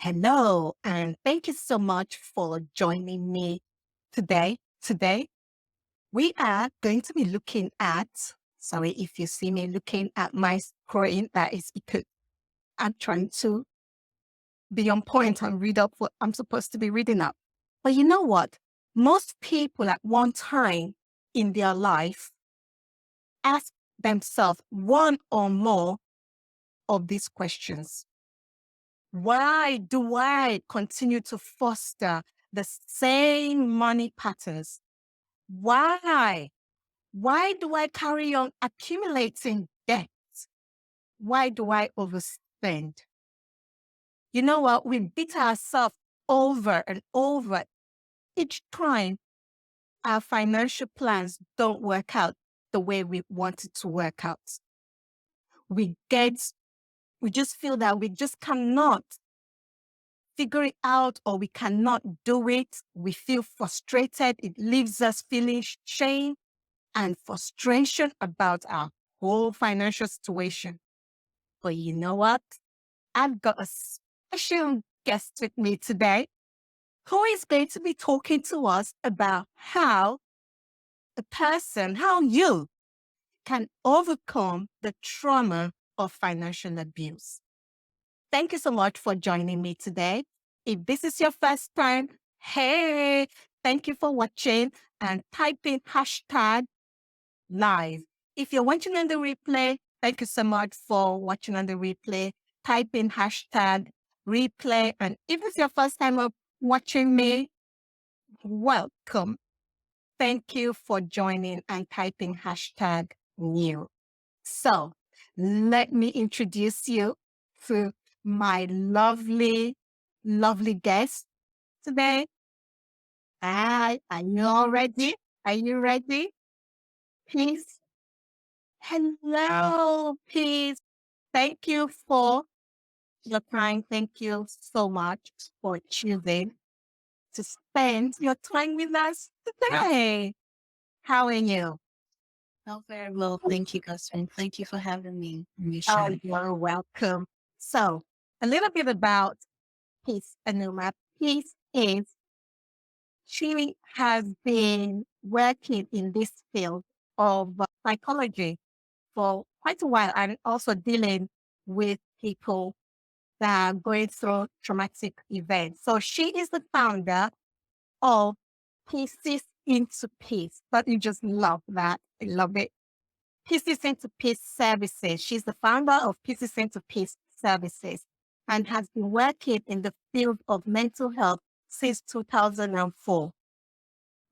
Hello, and thank you so much for joining me today. Today, we are going to be looking at, sorry if you see me looking at my screen, that is because I'm trying to be on point and read up what I'm supposed to be reading up. But you know what? Most people at one time in their life ask themselves one or more of these questions. Why do I continue to foster the same money patterns? Why? Why do I carry on accumulating debt? Why do I overspend? You know what? We beat ourselves over and over each time our financial plans don't work out the way we want it to work out. We get, we just feel that we just cannot figure it out or we cannot do it. We feel frustrated. It leaves us feeling shame and frustration about our whole financial situation. But you know what? I've got a special guest with me today who is going to be talking to us about how how you can overcome the trauma of financial abuse. Thank you so much for joining me today. If this is your first time, hey, thank you for watching and type in hashtag live. If you're watching on the replay, thank you so much for watching on the replay. Type in hashtag replay. And if it's your first time of watching me, welcome. Thank you for joining and typing hashtag new. So let me introduce you to my lovely, lovely guest today. Hi, are you all ready? Are you ready? Peace. Hello, Peace. Thank you for your time. Thank you so much for choosing to spend your time with us today. How are you? Oh, very well. Thank you, Gusman. Thank you for having me on your Oh, show. you're welcome. So, a little bit about Peace Anumah. Peace is she has been working in this field of psychology for quite a while and also dealing with people that are going through traumatic events. So she is the founder of Pieces into Peace. But you just love that. I love it. Pieces into Peace Services. She's the founder of Pieces into Peace Services and has been working in the field of mental health since 2004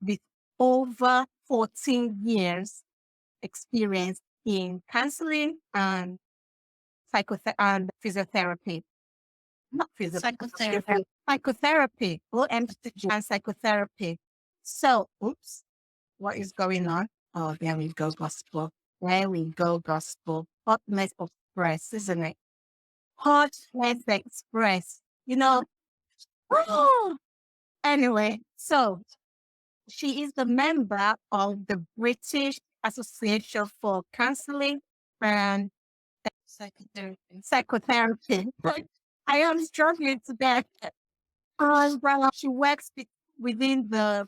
with over 14 years experience in counseling and and physiotherapy. Not Psychotherapy. psychotherapy, OMCG and psychotherapy. So, oops, what is going on? Oh, there we go, gospel. There we go, gospel. Hotness express, isn't it? Hotness express. You know, oh, anyway, so she is the member of the British Association for Counseling and Psychotherapy. Psychotherapy. I am struggling to that. And she works within the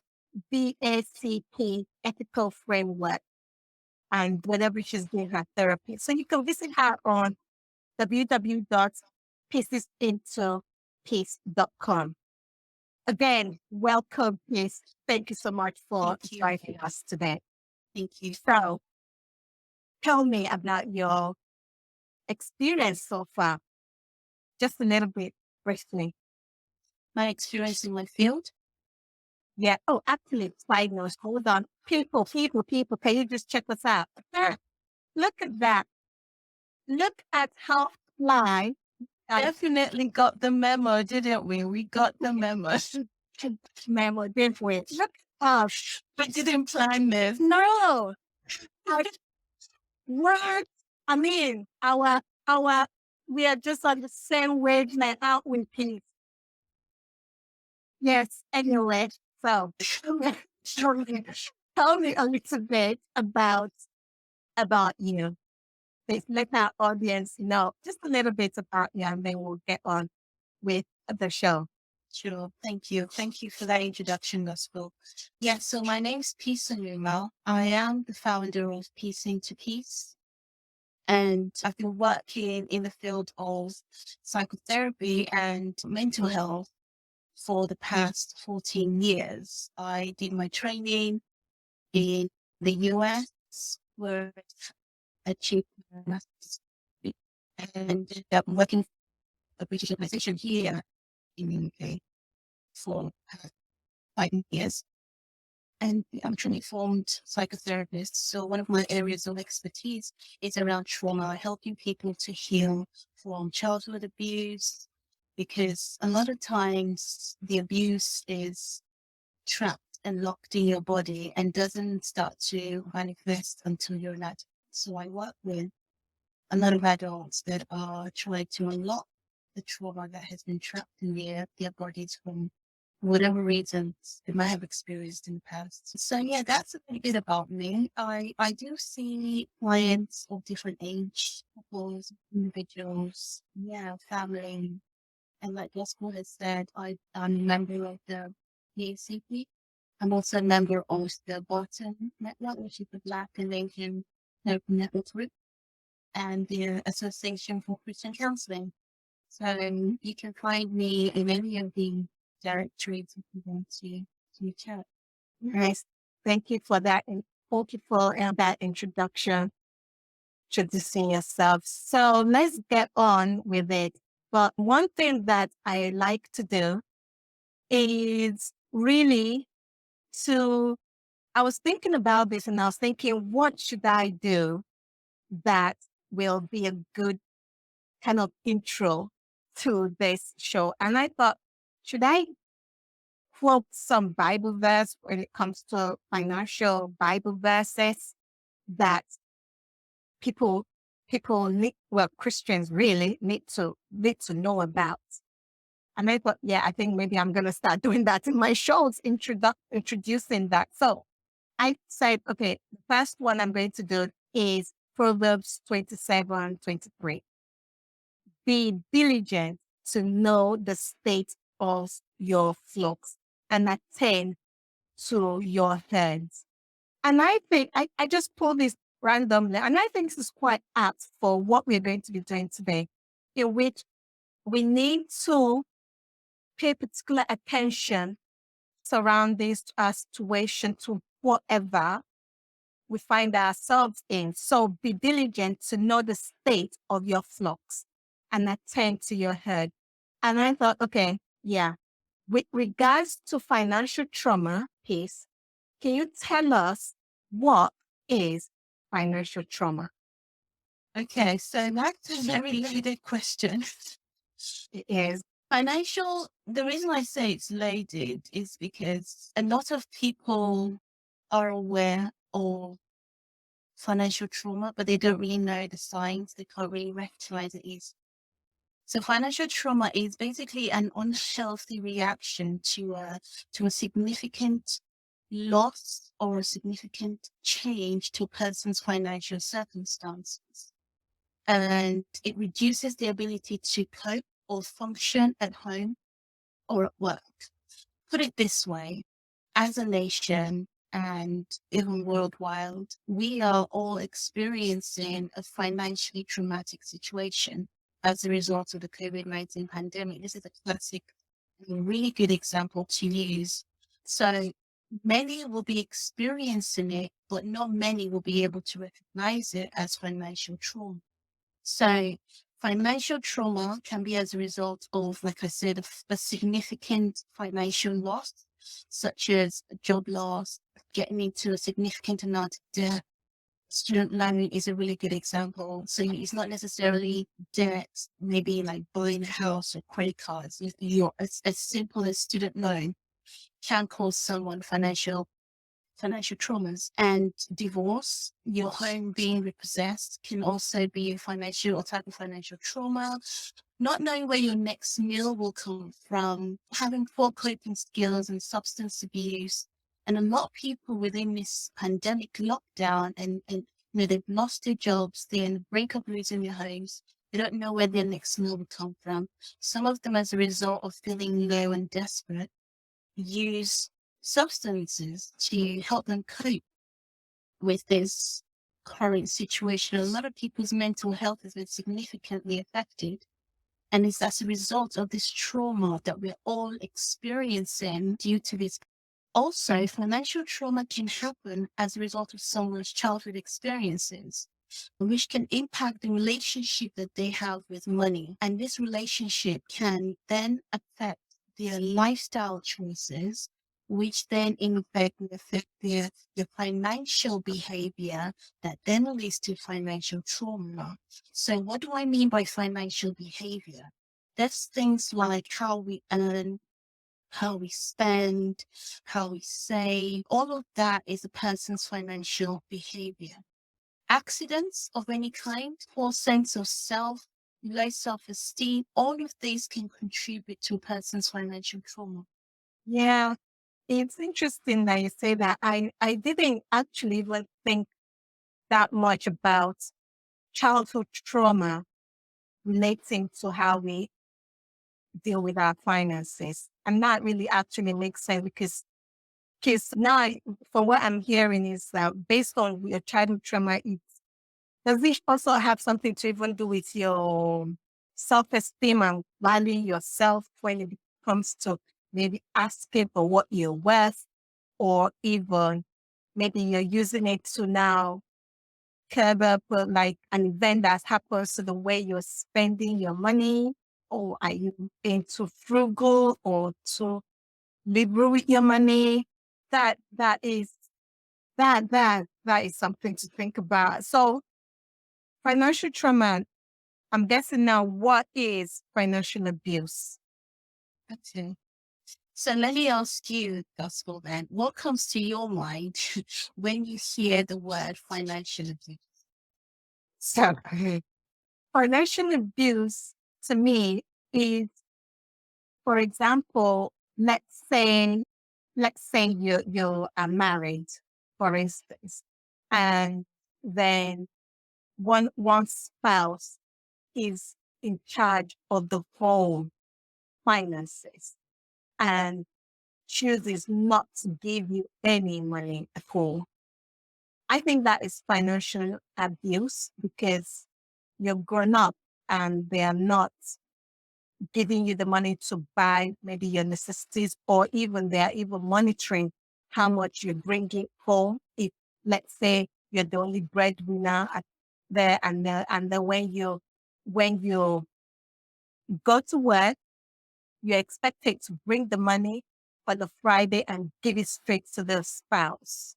BACP ethical framework and whenever she's doing her therapy. So you can visit her on www.piecesintopeace.com. Again, welcome, Peace. Thank you so much for Thank you. joining us today. Thank you. So tell me about your experience so far, just a little bit briefly. My experience in my field. Yeah. Oh, actually, side note, hold on. People, can you just check this out? Look at that. Look at how fly. Definitely got the memo, didn't we? We got the memo. Memo, didn't we? Look at We didn't plan this. no. Our words. I mean, we are just on the same wavelength, out with Peace. Yes. Anyway, so tell me a little bit about you. Please let our audience know just a little bit about you, and then we'll get on with the show. Sure. Thank you. Thank you for that introduction, Gospel. Yeah, so my name's Peace Anumah. I am the founder of Piecing to Peace. And I've been working in the field of psychotherapy and mental health for the past 14 years. I did my training in the US, where I achieved my master's degree, and I'm working for a British organization here in the UK for 5 years. And I'm a trauma-informed psychotherapist. So one of my areas of expertise is around trauma, helping people to heal from childhood abuse, because a lot of times the abuse is trapped and locked in your body and doesn't start to manifest until you're an adult. So I work with a lot of adults that are trying to unlock the trauma that has been trapped in their bodies from whatever reasons they might have experienced in the past. So yeah, that's a little bit about me. I do see clients of different age, couples, individuals, yeah, family. And like Gospel has said, I'm a member of the PACP. I'm also a member of the Bottom Network, which is the Black and Asian Network Group, and the Association for Christian Counseling. So you can find me in any of the directories if you want to chat. Nice. Thank you for that. And thank you for that introduction, introducing yourself. So let's get on with it. But one thing that I like to do is really to, I was thinking about this and I was thinking, what should I do that will be a good kind of intro to this show? And I thought, should I quote some Bible verse when it comes to financial Bible verses that people need, well, Christians really need to know about? And I thought, yeah, I think maybe I'm gonna start doing that in my shows, introducing that. So I said, okay, the first one I'm going to do is Proverbs 27:23. Be diligent to know the state of your flocks and attend to your herds. And I think I just pulled this randomly, and I think this is quite apt for what we're going to be doing today, in which we need to pay particular attention surround this situation to whatever we find ourselves in. So be diligent to know the state of your flocks and attend to your herd. And I thought, okay, yeah, with regards to financial trauma piece, can you tell us what is financial trauma? Okay, so that's a very loaded question. It is. The reason I say it's loaded is because a lot of people are aware of financial trauma, but they don't really know the signs. They can't really recognize it is. So financial trauma is basically an unhealthy reaction to a significant loss or a significant change to a person's financial circumstances. And it reduces the ability to cope or function at home or at work. Put it this way, as a nation and even worldwide, we are all experiencing a financially traumatic situation as a result of the COVID-19 pandemic. This is a classic, really good example to use. So many will be experiencing it, but not many will be able to recognize it as financial trauma. So financial trauma can be as a result of, like I said, a significant financial loss, such as a job loss, getting into a significant amount of debt. Student loan is a really good example. So it's not necessarily debt, maybe like buying a house or credit cards. As simple as student loan can cause someone financial traumas, and divorce, your home being repossessed, can also be a financial or type of financial trauma. Not knowing where your next meal will come from, having poor coping skills and substance abuse. And a lot of people within this pandemic lockdown and they've lost their jobs, they're in the brink of losing their homes. They don't know where their next meal will come from. Some of them, as a result of feeling low and desperate, use substances to help them cope with this current situation. A lot of people's mental health has been significantly affected. And it's as a result of this trauma that we're all experiencing due to this. Also, financial trauma can happen as a result of someone's childhood experiences, which can impact the relationship that they have with money. And this relationship can then affect their lifestyle choices, which then in effect will affect their financial behavior that then leads to financial trauma. So what do I mean by financial behavior? That's things like how we earn, how we spend, how we save. All of that is a person's financial behavior. Accidents of any kind, poor sense of self, low self-esteem, all of these can contribute to a person's financial trauma. Yeah, it's interesting that you say that. I didn't actually even think that much about childhood trauma relating to how we deal with our finances. And that really actually makes sense because now, from what I'm hearing, is that based on your childhood trauma, does it also have something to even do with your self-esteem and valuing yourself when it comes to maybe asking for what you're worth, or even maybe you're using it to now curb up like an event that happens to the way you're spending your money, or are you being too frugal or too liberal with your money? That is something to think about. So financial trauma, I'm guessing now, what is financial abuse? Okay. So let me ask you, Gospel, then, what comes to your mind when you hear the word financial abuse? So financial abuse to me is, for example, let's say you are married, for instance, and then one spouse is in charge of the whole finances and chooses not to give you any money at all. I think that is financial abuse because you're grown up and they are not giving you the money to buy maybe your necessities, or even they are even monitoring how much you're bringing home. If, let's say, you're the only breadwinner there, and then when you go to work, you're expected to bring the money for the Friday and give it straight to the spouse.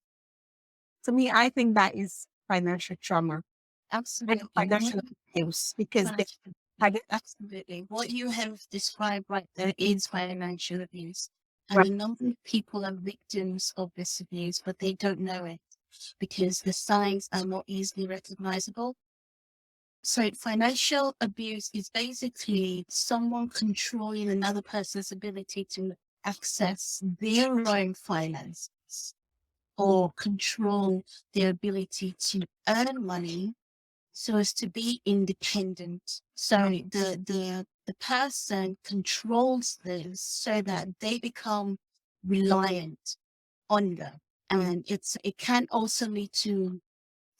To me, I think that is financial trauma and Absolutely. financial abuse because they, Financial Absolutely. What you have described right there is financial abuse. And a number of people are victims of this abuse, but they don't know it because the signs are not easily recognizable. So financial abuse is basically someone controlling another person's ability to access their own finances or control their ability to earn money so as to be independent. So the person controls this so that they become reliant on them. And it can also lead to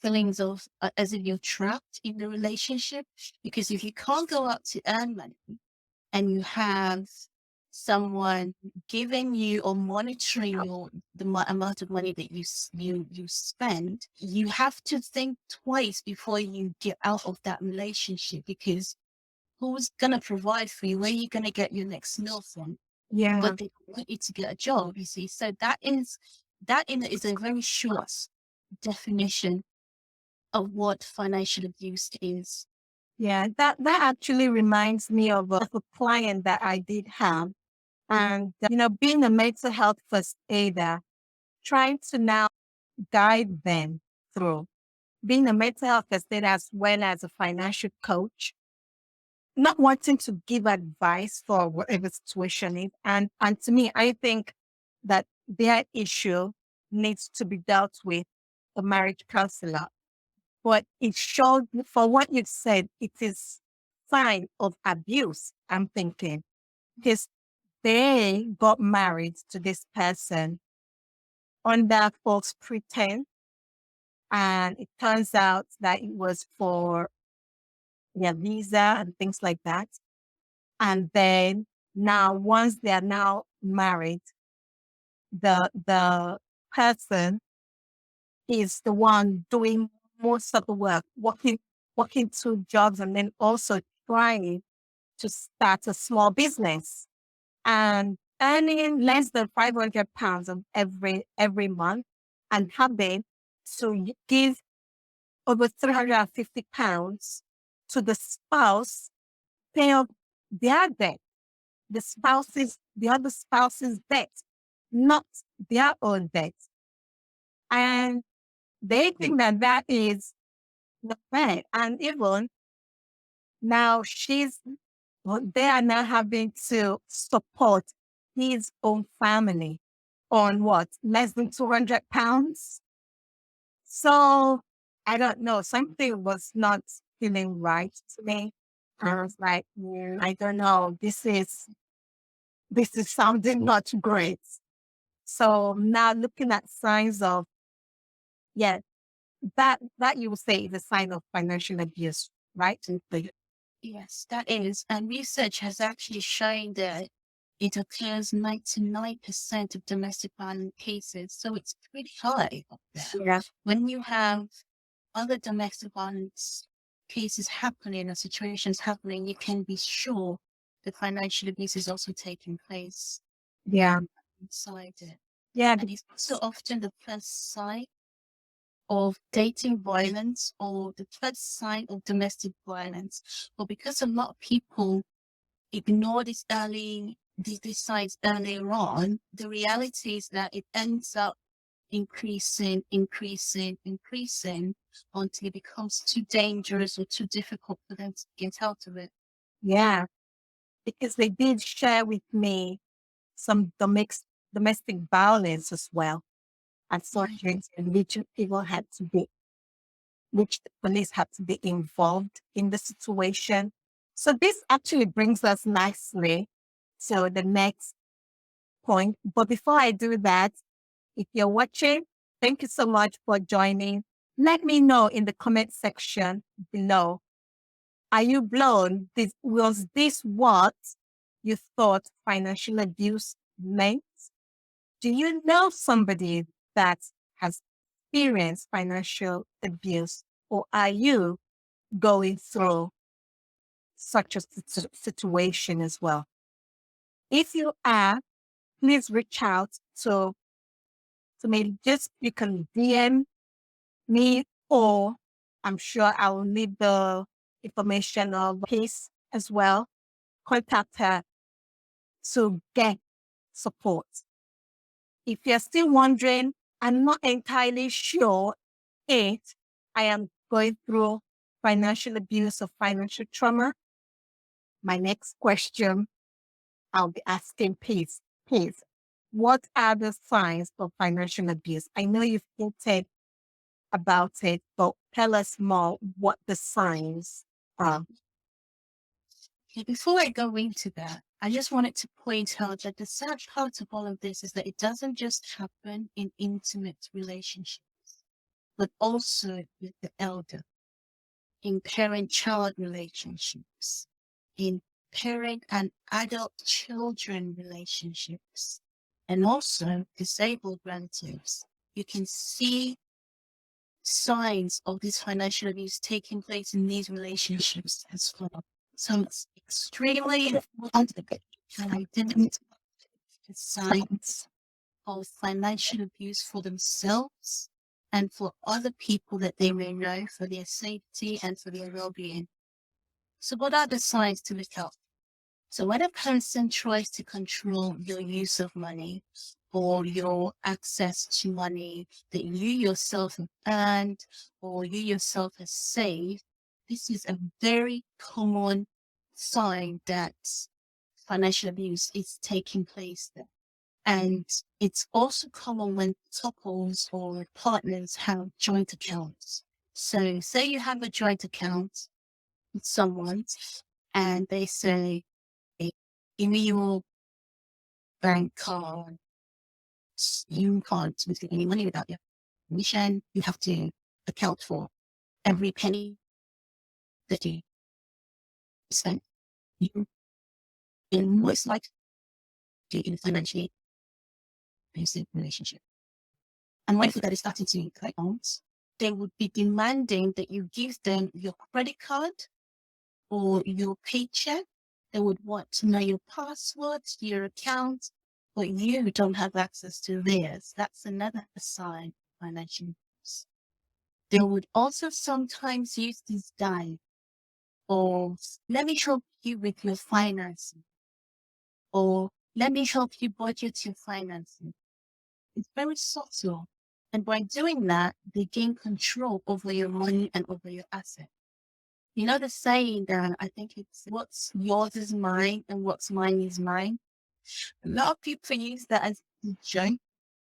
feelings of as if you're trapped in the relationship, because if you can't go out to earn money and you have someone giving you or monitoring amount of money that you spend, you have to think twice before you get out of that relationship, because who's gonna provide for you? Where are you gonna get your next meal from? yeah, But they want you to get a job, you see. So that is a very short definition of what financial abuse is. yeah, that actually reminds me of a client that I did have. And, being a mental health first aider, trying to now guide them through being a mental health first aider as well as a financial coach, not wanting to give advice for whatever situation is. And to me, I think that their issue needs to be dealt with a marriage counselor. But it showed, for what you said, it is sign of abuse, I'm thinking, because they got married to this person under false pretense. And it turns out that it was for their visa and things like that. And then now, once they are now married, the person is the one doing most of the work, working two jobs, and then also trying to start a small business and earning less than £500 of every month, and having to give over £350 to the spouse, pay off their debt, the other spouse's debt, not their own debt. And they think that that is not fair. And even now they are now having to support his own family on what, less than £200. So I don't know, something was not feeling right to me. I was like, I don't know, this is sounding not great. So now looking at signs of, yeah, that you would say is a sign of financial abuse, right? Yes, that is. And research has actually shown that it occurs 99% of domestic violence cases. So it's pretty high up there. Yeah. When you have other domestic violence cases happening or situations happening, you can be sure that financial abuse is also taking place Yeah. inside it. Yeah. And it's also often the first sign of dating violence or the first sign of domestic violence. But because a lot of people ignore these signs earlier on, the reality is that it ends up increasing until it becomes too dangerous or too difficult for them to get out of it. Yeah. Because they did share with me some domestic violence as well, associated in which the police had to be involved in the situation. So this actually brings us nicely to the next point. But before I do that, if you're watching, thank you so much for joining. Let me know in the comment section below. Are you blown? Was this what you thought financial abuse meant? Do you know somebody that has experienced financial abuse, or are you going through such a situation as well? If you are, please reach out to me. Just you can DM me, or I'm sure I will leave the information of Peace as well. Contact her to get support. If you're still wondering, I'm not entirely sure if I am going through financial abuse or financial trauma, my next question I'll be asking Peace, what are the signs of financial abuse? I know you've hinted about it, but tell us more what the signs are. Okay, before I go into that, I just wanted to point out that the sad part of all of this is that it doesn't just happen in intimate relationships, but also with the elder, in parent-child relationships, in parent and adult children relationships, and also disabled relatives. You can see signs of this financial abuse taking place in these relationships as well. So it's extremely important to identify the signs of financial abuse for themselves and for other people that they may know for their safety and for their well-being. So what are the signs to look out? So when a person tries to control your use of money or your access to money that you yourself have earned or you yourself have saved, this is a very common sign that financial abuse is taking place there. And it's also common when couples or partners have joint accounts. So say you have a joint account with someone and they say, "Hey, give me your bank card. You can't receive any money without your permission. You have to account for every penny that you spent. You in most likely in a financially abusive relationship." And when that is starting to collect loans, they would be demanding that you give them your credit card or your paycheck. They would want to know your password, your account, but you don't have access to theirs. That's another sign of financial abuse. They would also sometimes use this guide or let me help you with your finances or let me help you budget your finances. It's very subtle. And by doing that, they gain control over your money and over your assets. You know the saying that I think it's what's yours is mine and what's mine is mine. A lot of people use that as a joke,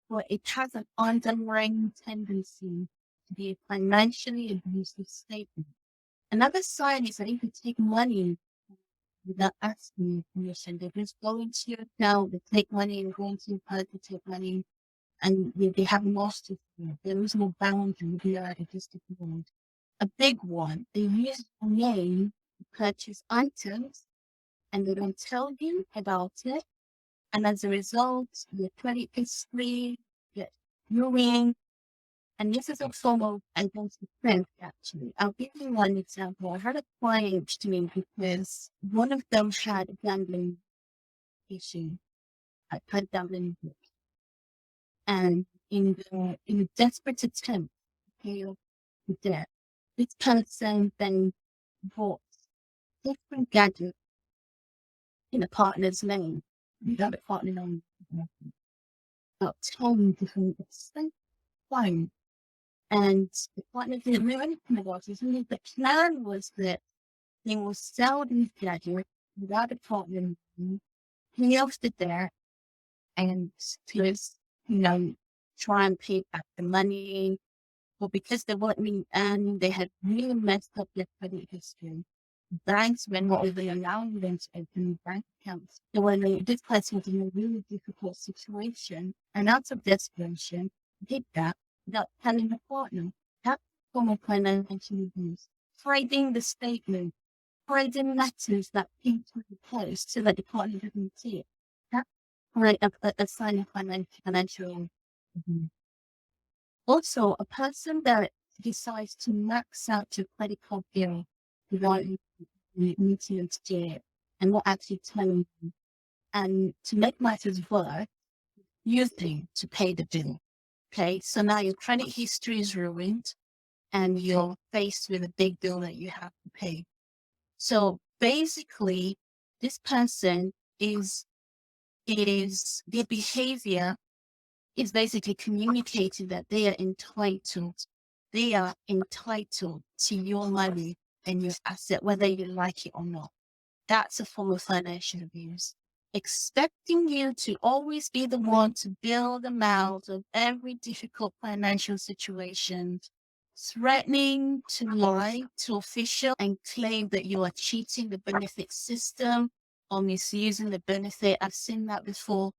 but it has an underlying tendency to be a financially abusive statement. Another sign is that if you take money without asking permission, they just go into your account, they take money and go into your purse, they take money and they have lost it. There is no boundary here. It is difficult. A big one, they use your name to purchase items and they don't tell you about it. And as a result, your credit history gets ruined. And this is a form of identity theft, actually. I'll give you one example. I had a client to me because one of them had a gambling issue, had gambling, and in a desperate attempt to pay off the debt, this person then bought different gadgets in a partner's name. Without a partner name, about 10 different expensive phones. And the partner didn't know anything about it. And the plan was that they will sell these gadgets without a partner name, pay off the debt, and just, try and pay back the money. But because they weren't being earning, they had really messed up their credit history. Banks were not even allowing them to open bank accounts. So when this person was in a really difficult situation, and out of desperation, did that without telling the partner. That's a form of financial abuse. Hiding the statement, hiding letters that people would post so that the partner doesn't see it. That's a sign of financial abuse. Also, a person that decides to max out your credit card bill without meeting you to do it and not actually telling you. And to make matters worse, using to pay the bill. Okay, so now your credit history is ruined and you're faced with a big bill that you have to pay. So basically, this person is their behavior is basically communicating that they are entitled. They are entitled to your money and your asset, whether you like it or not. That's a form of financial abuse. Expecting you to always be the one to bail them out of every difficult financial situation, threatening to lie to officials and claim that you are cheating the benefit system or misusing the benefit. I've seen that before.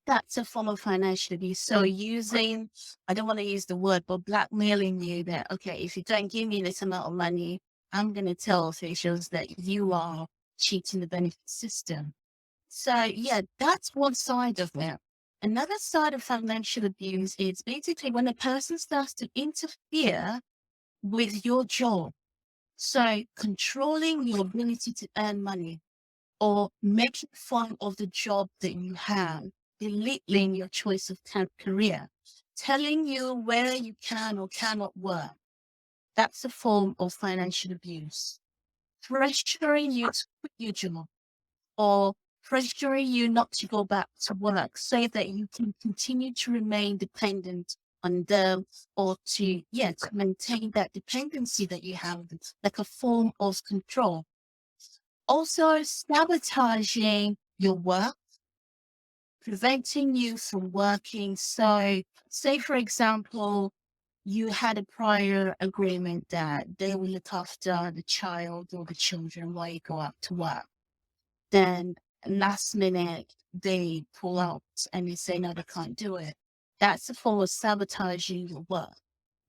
That's a form of financial abuse. So using, I don't want to use the word, but blackmailing you that, okay, if you don't give me this amount of money, I'm going to tell officials that you are cheating the benefit system. So yeah, that's one side of it. Another side of financial abuse is basically when a person starts to interfere with your job. So controlling your ability to earn money or making fun of the job that you have, belittling your choice of career, telling you where you can or cannot work. That's a form of financial abuse. Pressuring you to quit your job or pressuring you not to go back to work so that you can continue to remain dependent on them or to maintain that dependency that you have, like a form of control. Also, sabotaging your work, preventing you from working. So, say, for example, you had a prior agreement that they will look after the child or the children while you go out to work. Then last minute they pull out and they say, no, they can't do it. That's a form of sabotaging your work,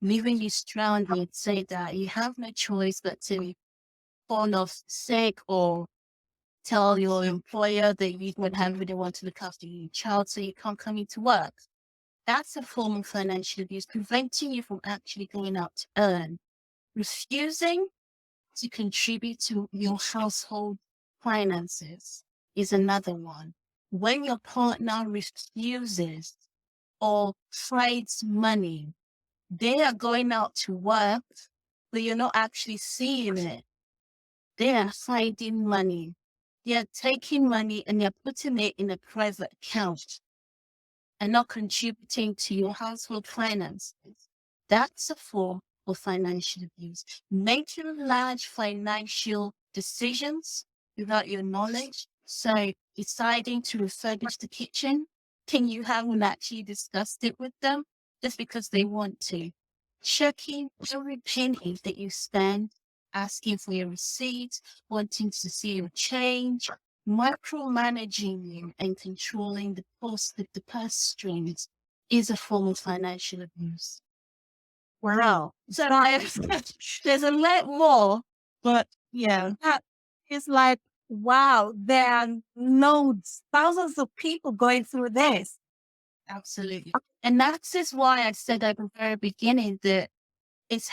leaving you stranded, say that you have no choice but to fall off sick or tell your employer that you don't have really want to look after your child so you can't come into work. That's a form of financial abuse, preventing you from actually going out to earn. Refusing to contribute to your household finances is another one. When your partner refuses or trades money, they are going out to work, but you're not actually seeing it. They are hiding money. They are taking money and they're putting it in a private account and not contributing to your household finances. That's a form of financial abuse. Making large financial decisions without your knowledge. So deciding to refurbish the kitchen, can you haven't actually discussed it with them just because they want to. Checking every penny that you spend, asking for your receipts, wanting to see your change, micromanaging you and controlling the purse strings is a form of financial abuse. Wow. So there's a lot more, but yeah, That is like, wow, there are loads, thousands of people going through this. absolutely. And that's just why I said at the very beginning that it's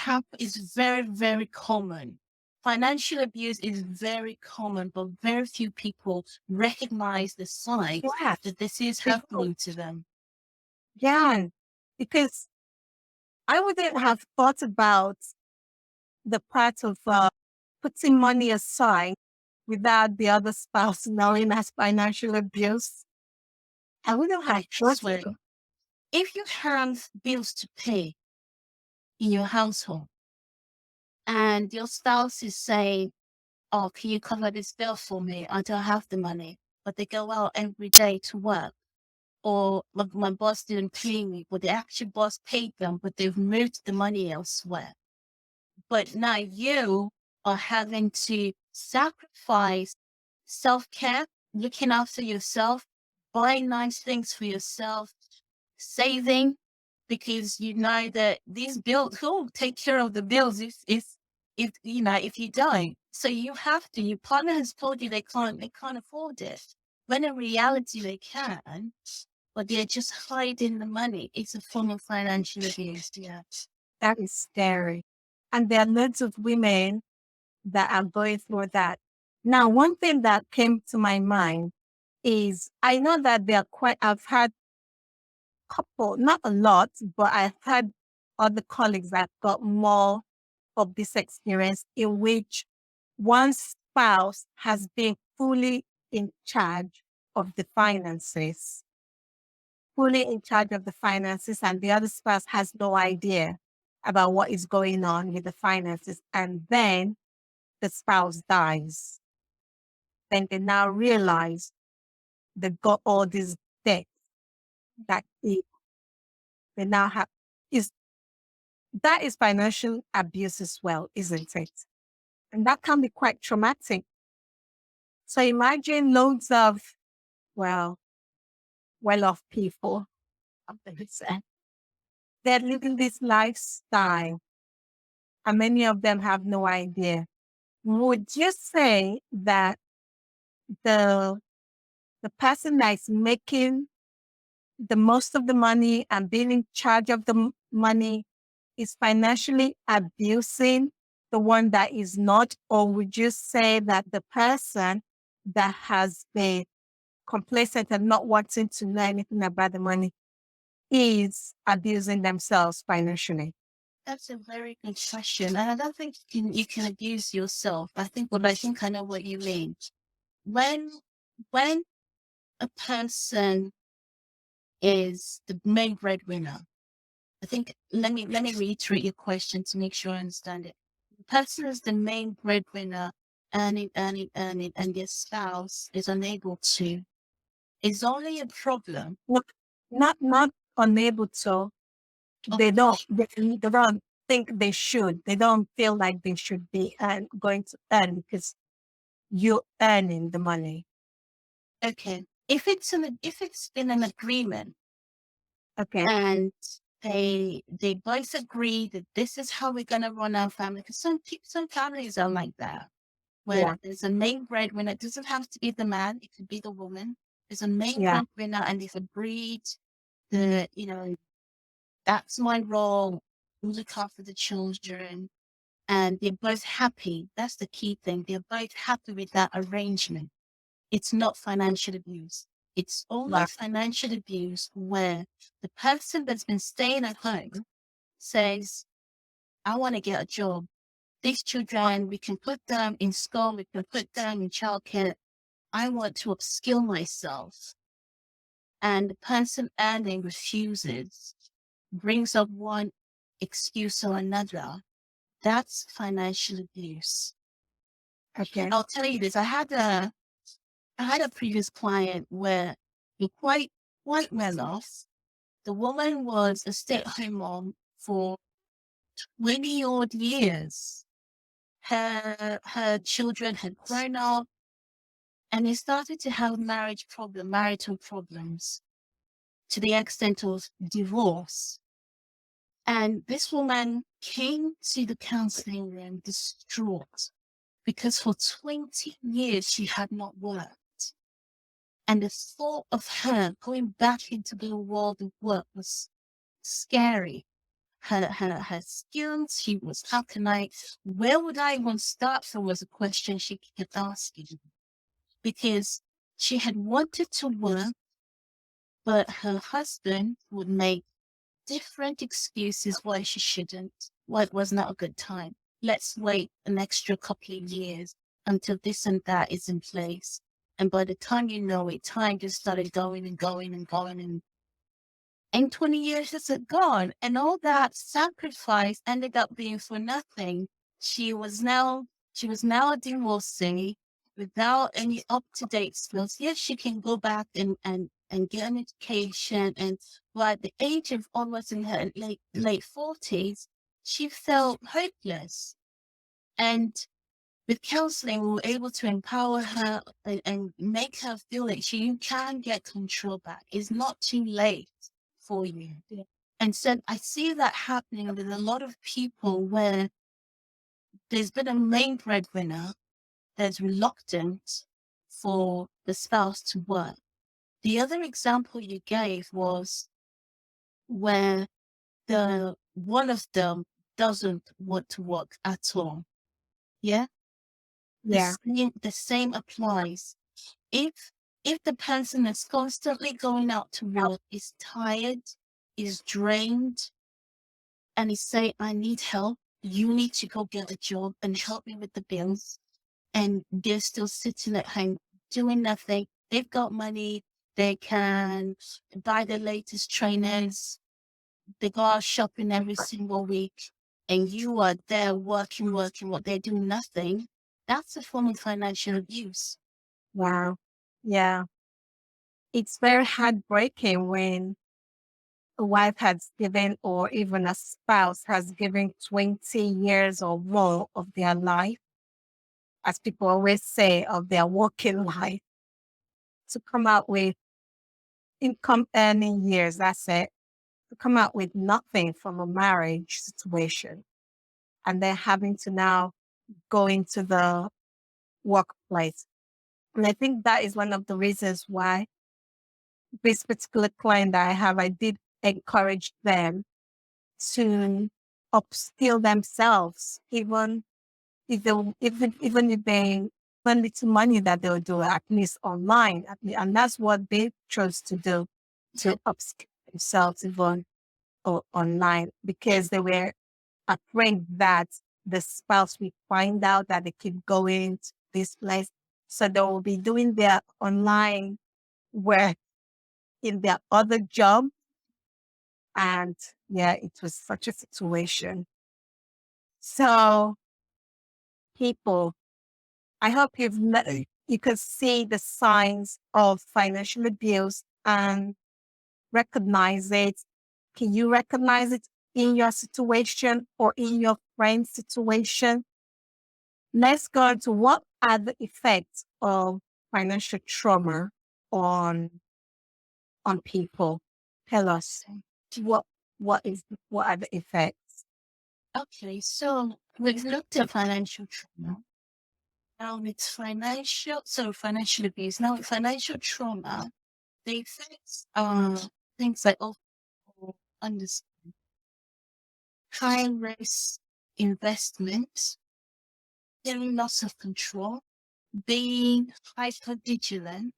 very, very common. Financial abuse is very common, but very few people recognize the signs Yes. that this is Because, happening to them. yeah, because I wouldn't have thought about the part of putting money aside without the other spouse knowing as financial abuse. I wouldn't have thought Swear, it. if you have bills to pay in your household and your spouse is saying, oh, can you cover this bill for me? I don't have the money. But they go out every day to work. Or my boss didn't pay me, but the actual boss paid them, but they've moved the money elsewhere. But now you are having to sacrifice self-care, looking after yourself, buying nice things for yourself, saving, because you know that these bills, who will take care of the bills if you know, if you don't. So you have to, your partner has told you they can't afford it. When in reality they can, but they're just hiding the money. It's a form of financial abuse, yeah. That is scary. And there are loads of women that are going through that. Now, one thing that came to my mind is I know that there are I've had couple, not a lot, but I've had other colleagues that got more of this experience in which one spouse has been fully in charge of the finances, fully in charge of the finances, and the other spouse has no idea about what is going on with the finances. And then the spouse dies. Then they now realize they've got all these debts that they now have. Is that is financial abuse as well, isn't it? And that can be quite traumatic. So imagine loads of, well, well-off people, I'm going to say, they're living this lifestyle, and many of them have no idea. Would you say that the the person that is making the most of the money and being in charge of the money is financially abusing the one that is not? Or would you say that the person that has been complacent and not wanting to know anything about the money is abusing themselves financially? That's a very good question. And I don't think you can abuse yourself. I think I know what you mean. When when a person is the main breadwinner, I think let me reiterate your question to make sure I understand it. The person is the main breadwinner, earning, and their spouse is unable to. It's only a problem. Look, not unable to. They they don't think they should. They don't feel like they should be going to earn because you're earning the money. Okay. If it's in an agreement Okay. and they both agree that this is how we're gonna run our family, because some families are like that, where Yeah. there's a main breadwinner. It doesn't have to be the man, it could be the woman. There's a main Yeah. breadwinner and they've agreed that, that's my role, look after the children, and they're both happy. That's the key thing. They're both happy with that arrangement. It's not financial abuse. It's only Wow. financial abuse where the person that's been staying at home says, I want to get a job. These children, we can put them in school, we can put them in childcare. I want to upskill myself. And the person earning refuses, brings up one excuse or another. That's financial abuse. Okay. I'll tell you this. I had a previous client where he quite well off. The woman was a stay-at-home mom for 20 odd years. Her children had grown up and they started to have marital problems to the extent of divorce. And this woman came to the counseling room distraught because for 20 years she had not worked. And the thought of her going back into the world of work was scary. Her skills, how can where would I even start from was a question she kept asking. Because she had wanted to work, but her husband would make different excuses why she shouldn't, why it was not a good time. Let's wait an extra couple of years until this and that is in place. And by the time you know it, time just started going and going and going. And 20 years is gone. And all that sacrifice ended up being for nothing. She was now a divorcee without any up-to-date skills. Yes, she can go back and get an education. And at the age of almost in her late 40s, she felt hopeless. And with counseling, we were able to empower her and make her feel like you can get control back. It's not too late for you. Yeah. And so I see that happening with a lot of people where there's been a main breadwinner that's reluctant for the spouse to work. The other example you gave was where the one of them doesn't want to work at all. Yeah. Yeah. The same applies. If if the person that's constantly going out to work is tired, is drained, and is saying, I need help, you need to go get a job and help me with the bills, and they're still sitting at home doing nothing. They've got money, they can buy the latest trainers, they go out shopping every single week, and you are there working, what they're doing nothing. That's a form of financial abuse. Wow. Yeah. It's very heartbreaking when a wife has given, or even a spouse has given 20 years or more of their life, as people always say, of their working life, to come out with income earning years. That's it. To come out with nothing from a marriage situation. And then having to now go into the workplace. And I think that is one of the reasons why this particular client that I have, I did encourage them to upskill themselves, even if they even if they earn little money, that they'll do at least online. And that's what they chose to do, to upskill themselves even online, because they were afraid that the spouse will find out that they keep going to this place. So they will be doing their online work in their other job. And yeah, it was such a situation. So people, I hope you can see the signs of financial abuse and recognize it. Can you recognize it in your situation or in your friend's situation. Let's go into what are the effects of financial trauma on on people. Tell us what what are the effects? Okay, so we've looked at financial trauma. Now it's financial abuse. Now with financial trauma, the effects are things like overall underspend, high risk investment, feeling loss of control, being hyper vigilant,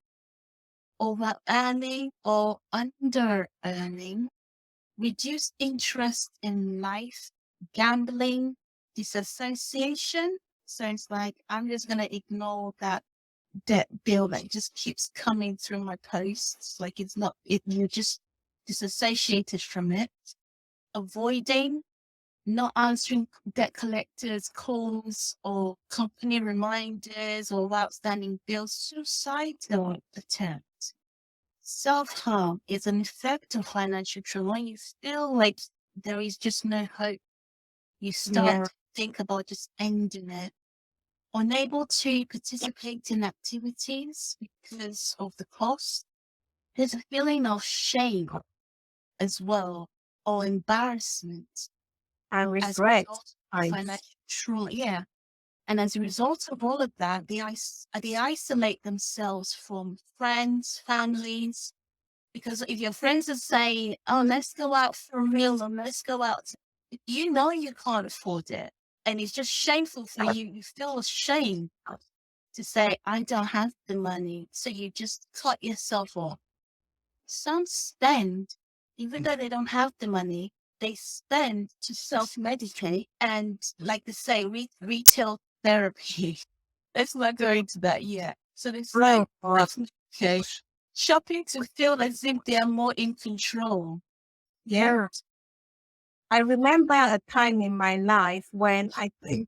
over earning or under earning, reduced interest in life, gambling, disassociation. So it's like, I'm just going to ignore that debt bill that just keeps coming through my posts. Like it's not, you're just disassociated from it. Avoiding, not answering debt collectors' calls or company reminders or outstanding bills, suicidal attempts. Self-harm is an effect of financial trauma. You feel like there is just no hope. You start Yeah, to think about just ending it. Unable to participate in activities because of the cost. There's a feeling of shame as well, or embarrassment I as a regret. result of I financial trauma. Yeah. And as a result of all of that, they isolate themselves from friends, families, because if your friends are saying, "Oh, let's go out for a meal and let's go out," you know you can't afford it. And it's just shameful for you. You feel ashamed to say, "I don't have the money." So you just cut yourself off. Some spend, even though they don't have the money, they spend to self-medicate and, like they say, retail therapy. Let's not go into that yet. So they right. spend okay, shopping to feel as if they are more in control. Yeah. Yeah. I remember a time in my life when I think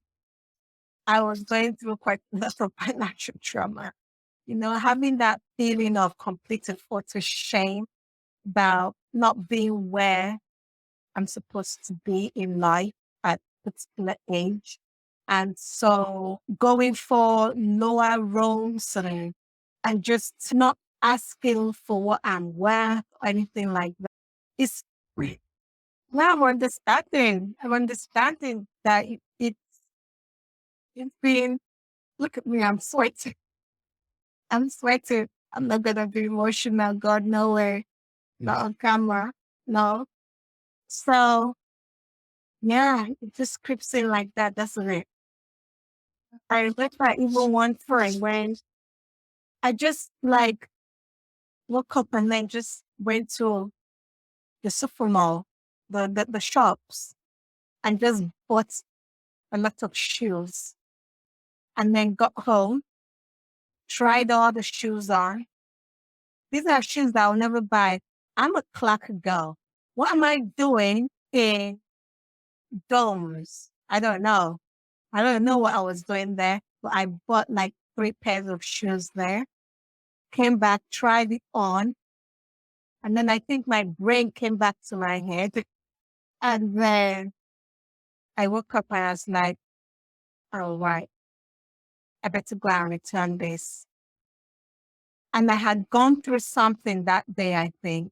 I was going through quite a lot of financial trauma. You know, having that feeling of complete and utter shame about not being where I'm supposed to be in life at a particular age. And so going for lower roles and just not asking for what I'm worth or anything like that. It's now I'm understanding that it's been, look at me, I'm sweating. I'm sweating. I'm not gonna be emotional, God, no way. Not on camera. No. So yeah, it just creeps in like that, doesn't it? I remember even one friend when I just like woke up and then just went to the supermall, the shops, and just bought a lot of shoes. And then got home, tried all the shoes on. These are shoes that I'll never buy. I'm a Clark girl. What am I doing in domes? I don't know. I don't know what I was doing there, but I bought like 3 pairs of shoes there. Came back, tried it on, and then I think my brain came back to my head. And then I woke up and I was like, all right, I better go and return this. And I had gone through something that day, I think.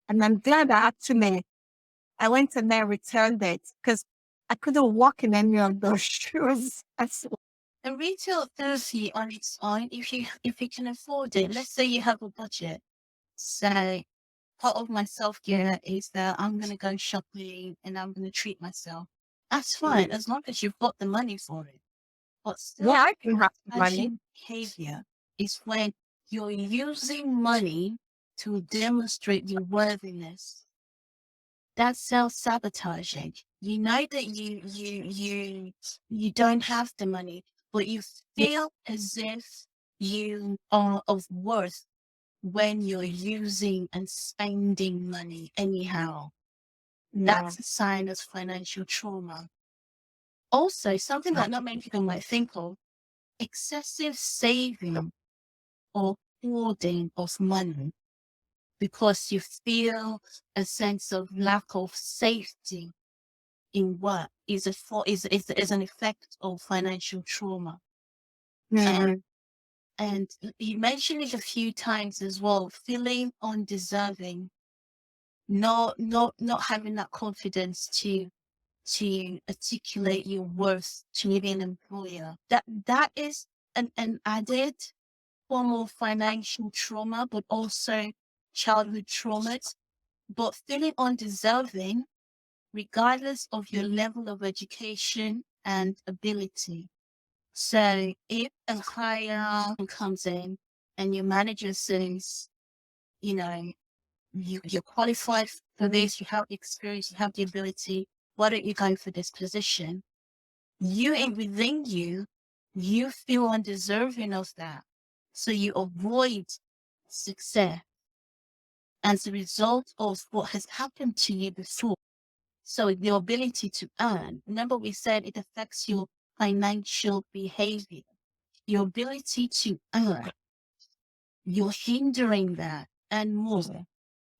And I'm glad that actually I went and then returned it because I couldn't walk in any of those shoes. The retail therapy on its own, if you can afford it, let's say you have a budget. So part of my self-care is that I'm gonna go shopping and I'm gonna treat myself. That's fine as long as you've got the money for it. But Yeah, I can have money. self-sabotaging behavior is when you're using money to demonstrate your worthiness. That's self-sabotaging. You know that you don't have the money, but you Yeah, feel as if you are of worth when you're using and spending money anyhow. yeah, That's a sign of financial trauma. Also, something that not many people might think of, excessive saving or hoarding of money. because you feel a sense of lack of safety in work is an effect of financial trauma. Mm. And you mentioned it a few times as well, feeling undeserving, not having that confidence to articulate your worth to even an employer. That is an added form of financial trauma, but also childhood traumas. But feeling undeserving, regardless of your level of education and ability. So if a hire comes in and your manager says, you know, you're qualified for this, you have the experience, you have the ability, why don't you go for this position? Within you, you feel undeserving of that. So you avoid success as a result of what has happened to you before. So the ability to earn, remember we said it affects your financial behavior, your ability to earn, you're hindering that and more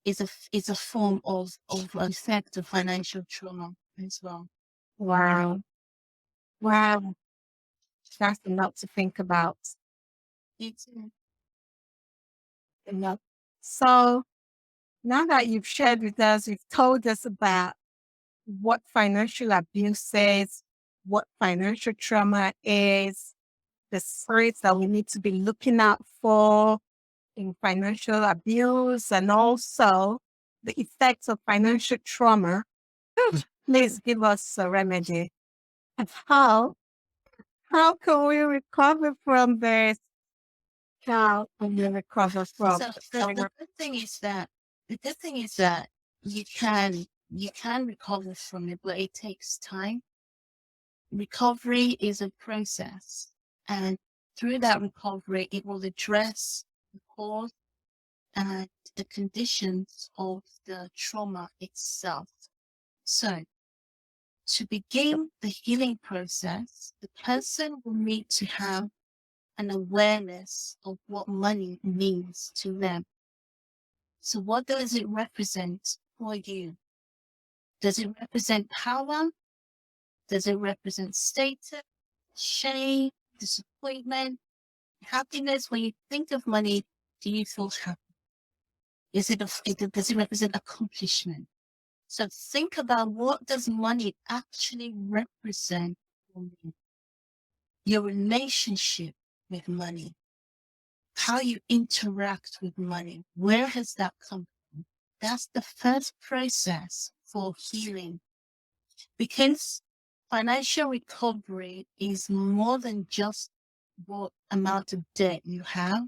is a form of an effect of financial trauma as well. Wow. Wow. That's a lot to think about. It's Enough. So now that you've shared with us, you've told us about what financial abuse is, what financial trauma is, the traits that we need to be looking out for in financial abuse, and also the effects of financial trauma. Please give us a remedy. And how can we recover from this? How can we recover from so the good thing is that you can recover from it, but it takes time. Recovery is a process, and through that recovery, it will address the cause and the conditions of the trauma itself. So, to begin the healing process, the person will need to have an awareness of what money means to them. So, what does it represent for you? Does it represent power? Does it represent status, shame, disappointment, happiness? When you think of money, do you feel happy? Does it represent accomplishment? So think about, what does money actually represent for you? Your relationship with money, how you interact with money. Where has that come from? That's the first process for healing, because financial recovery is more than just what amount of debt you have.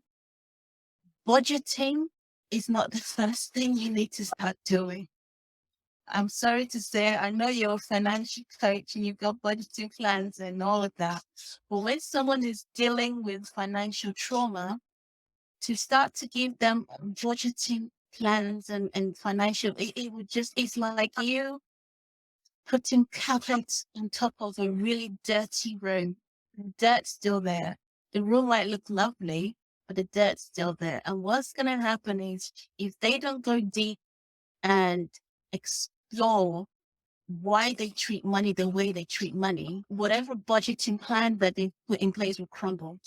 Budgeting is not the first thing you need to start doing. I'm sorry to say, I know you're a financial coach and you've got budgeting plans and all of that. But when someone is dealing with financial trauma, to start to give them budgeting plans and financial, it would just, it's like you putting carpet on top of a really dirty room. The dirt's still there. The room might look lovely, but the dirt's still there. And what's going to happen is, if they don't go deep and explore why they treat money the way they treat money, whatever budgeting plan that they put in place will crumble.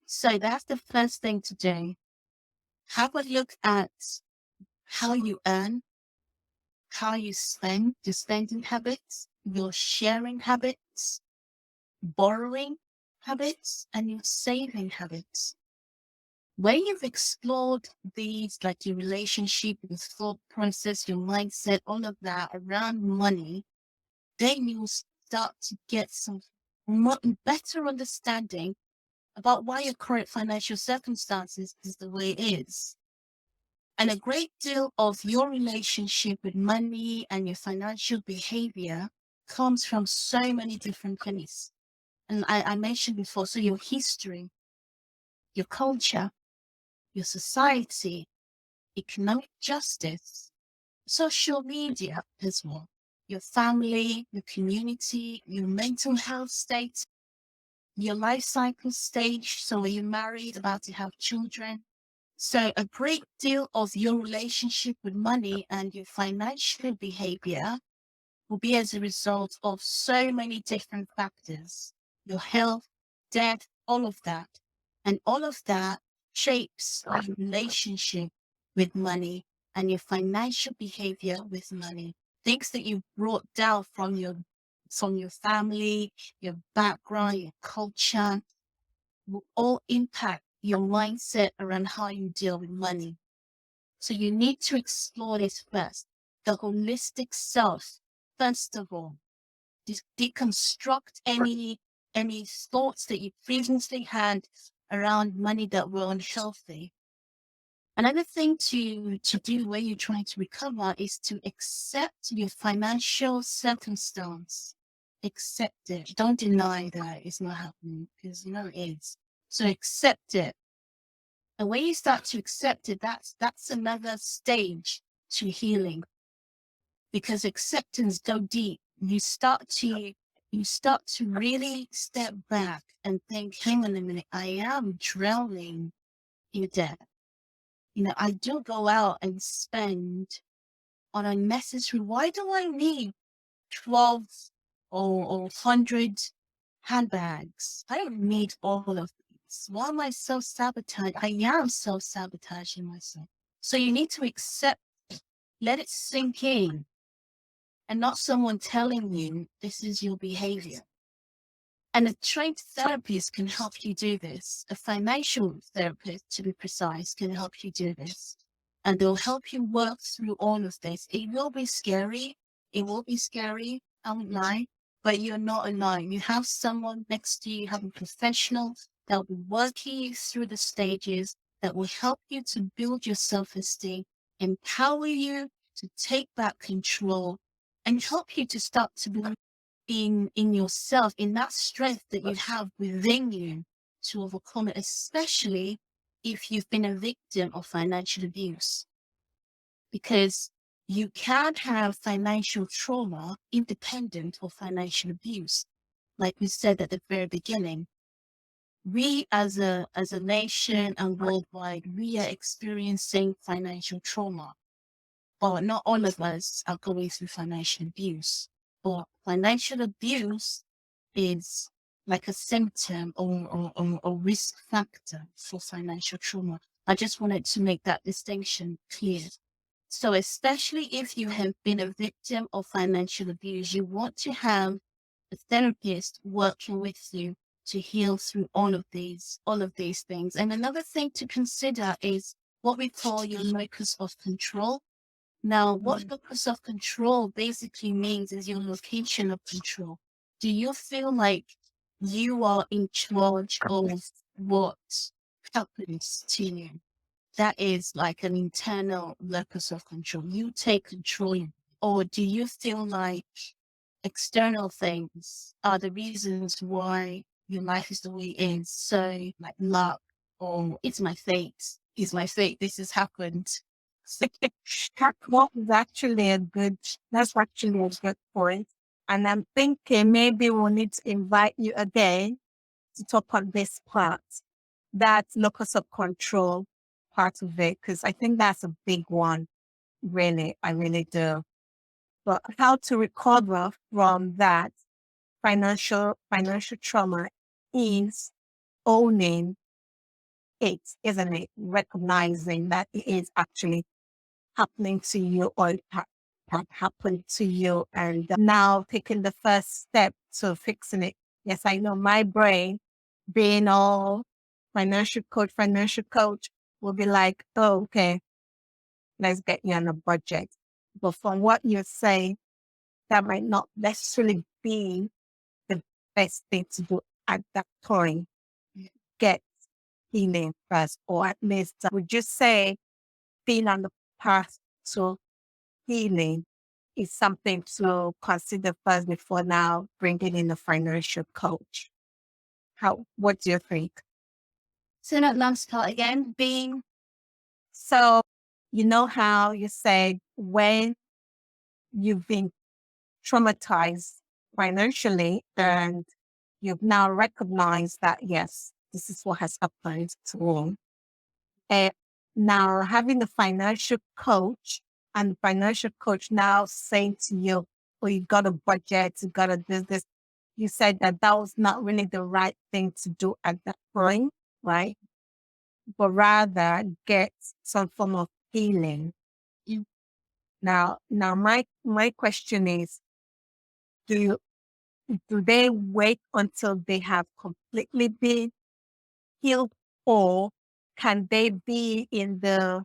So that's the first thing to do. Have a look at how you earn, how you spend, your spending habits, your sharing habits, borrowing habits, and your saving habits. When you've explored these, like your relationship, your thought process, your mindset, all of that around money, then you'll start to get some better understanding about why your current financial circumstances is the way it is. And a great deal of your relationship with money and your financial behavior comes from so many different places. And I mentioned before, so your history, your culture, your society, economic justice, social media as well, your family, your community, your mental health state, your life cycle stage. So are you married, about to have children? So a great deal of your relationship with money and your financial behavior will be as a result of so many different factors, your health, debt, all of that. And all of that shapes your relationship with money and your financial behavior with money. Things that you brought down from your family, your background, your culture will all impact your mindset around how you deal with money. So you need to explore this first, the holistic self, first of all. Deconstruct any thoughts that you previously had around money that were unhealthy. Another thing to do when you're trying to recover is to accept your financial circumstance. Accept it. Don't deny that it's not happening because you know it is. So accept it. And when you start to accept it, that's another stage to healing, because acceptance go deep. You start to really step back and think, hang on a minute, I am drowning in debt. You know, I do go out and spend on unnecessary. Why do I need 12 or 100 handbags? I don't need all of these. Why am I self-sabotaging? I am self-sabotaging myself. So you need to accept, let it sink in, and not someone telling you this is your behavior. And a trained therapist can help you do this. A financial therapist, to be precise, can help you do this. And they'll help you work through all of this. It will be scary. It will be scary. I won't lie. But you're not alone. You have someone next to you, you have a professional that'll be working you through the stages, that will help you to build your self-esteem, empower you to take back control, and help you to start to believe in yourself, in that strength that you have within you to overcome it, especially if you've been a victim of financial abuse. Because you can have financial trauma independent of financial abuse. Like we said at the very beginning, we as a nation and worldwide, we are experiencing financial trauma. But not all of us are going through financial abuse. But financial abuse is like a symptom or risk factor for financial trauma. I just wanted to make that distinction clear. So especially if you have been a victim of financial abuse, you want to have a therapist working with you to heal through all of these things. And another thing to consider is what we call your locus of control. Now, what locus of control basically means is your location of control. Do you feel like you are in charge of what happens to you? That is like an internal locus of control. You take control. Or do you feel like external things are the reasons why your life is the way it is? So, like luck, or it's my fate. It's my fate. This has happened. What is actually a good, that's actually a good point. And I'm thinking maybe we'll need to invite you again to talk on this part, that locus of control part of it, because I think that's a big one. Really, I really do. But how to recover from that financial trauma is owning it, isn't it? Recognizing that it is actually happening to you or happened to you, and now taking the first step to fixing it. Yes, I know my brain, being all financial coach, will be like, oh, okay, let's get you on a budget. But from what you're saying, that might not necessarily be the best thing to do at that point. Get healing first, or at least would you say being on the path to healing is something to consider first before now bringing in a financial coach? What do you think? So that last part again, being So, you know how you say when you've been traumatized financially and you've now recognized that, yes, this is what has happened to me. Now, having a financial coach and the financial coach now saying to you, oh, you got a budget, you got to do this. You said that that was not really the right thing to do at that point, right? But rather get some form of healing. Mm. Now, my question is, do you, do they wait until they have completely been healed, or can they be in the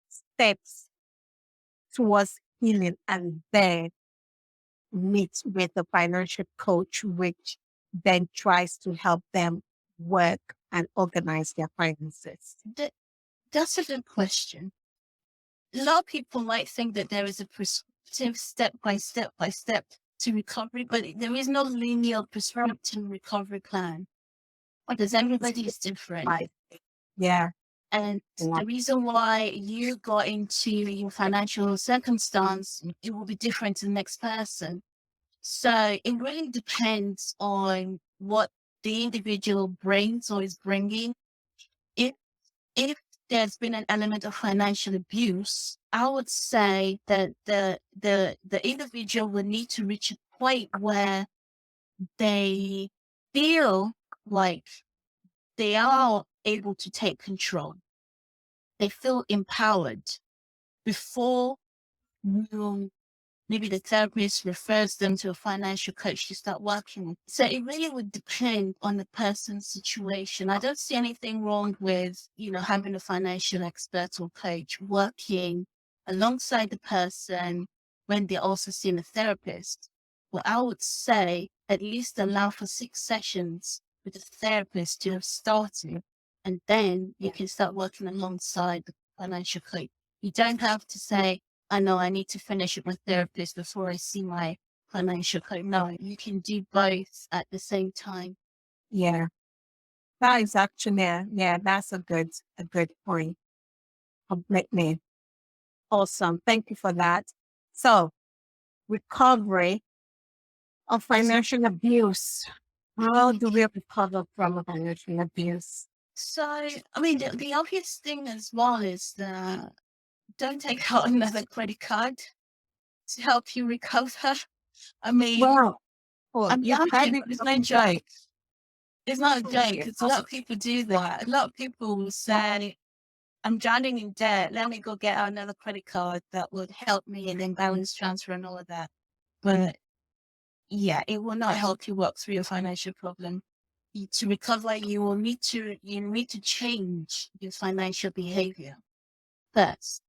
steps towards healing and then meet with a financial coach, which then tries to help them work and organize their finances? That, that's a good question. A lot of people might think that there is a prescriptive step by step to recovery, but there is no linear prescriptive recovery plan because everybody is different. Right. Yeah. And Yeah. the reason why you got into your financial circumstance, it will be different to the next person. So it really depends on what the individual brings or is bringing. If if there's been an element of financial abuse, I would say that the individual would need to reach a point where they feel like they are able to take control. They feel empowered before you maybe the therapist refers them to a financial coach to start working with. So it really would depend on the person's situation. I don't see anything wrong with, having a financial expert or coach working alongside the person when they're also seeing a therapist. Well, I would say at least allow for 6 sessions with the therapist to have started, and then you can start working alongside the financial coach. You don't have to say, I know I need to finish with my therapist before I see my financial coach. No, you can do both at the same time. Yeah. That is actually, yeah, that's a good point. Completely. Awesome. Thank you for that. So, recovery of financial abuse. How do we recover from financial abuse? So, I mean, the obvious thing as well is that don't take out another credit card to help you recover. I mean, Well, oh, I'm you've young had people, it it's a no few times. joke. It's not a joke. It's a lot of people do that. A lot of people will say, I'm drowning in debt. Let me go get out another credit card that would help me and then balance transfer and all of that. But yeah, it will not help you work through your financial problem. To recover, you need to change your financial behavior first,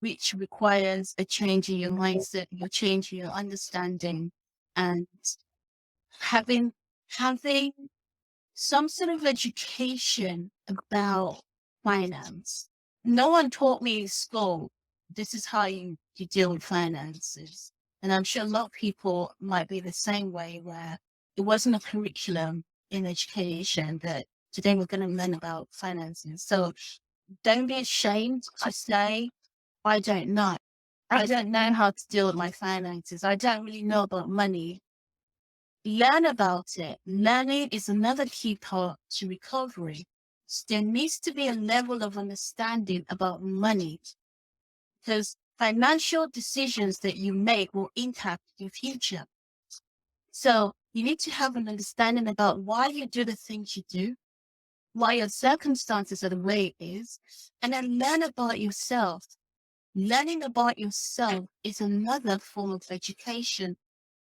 which requires a change in your mindset, your change in your understanding, and having having some sort of education about finance. No one taught me in school, this is how you deal with finances. And I'm sure a lot of people might be the same way, where it wasn't a curriculum in education that today we're going to learn about finances. So don't be ashamed to say, I don't know. I don't know how to deal with my finances. I don't really know about money. Learn about it. Learning is another key part to recovery. There needs to be a level of understanding about money, because financial decisions that you make will impact your future. So you need to have an understanding about why you do the things you do, why your circumstances are the way it is, and then learn about yourself. Learning about yourself is another form of education.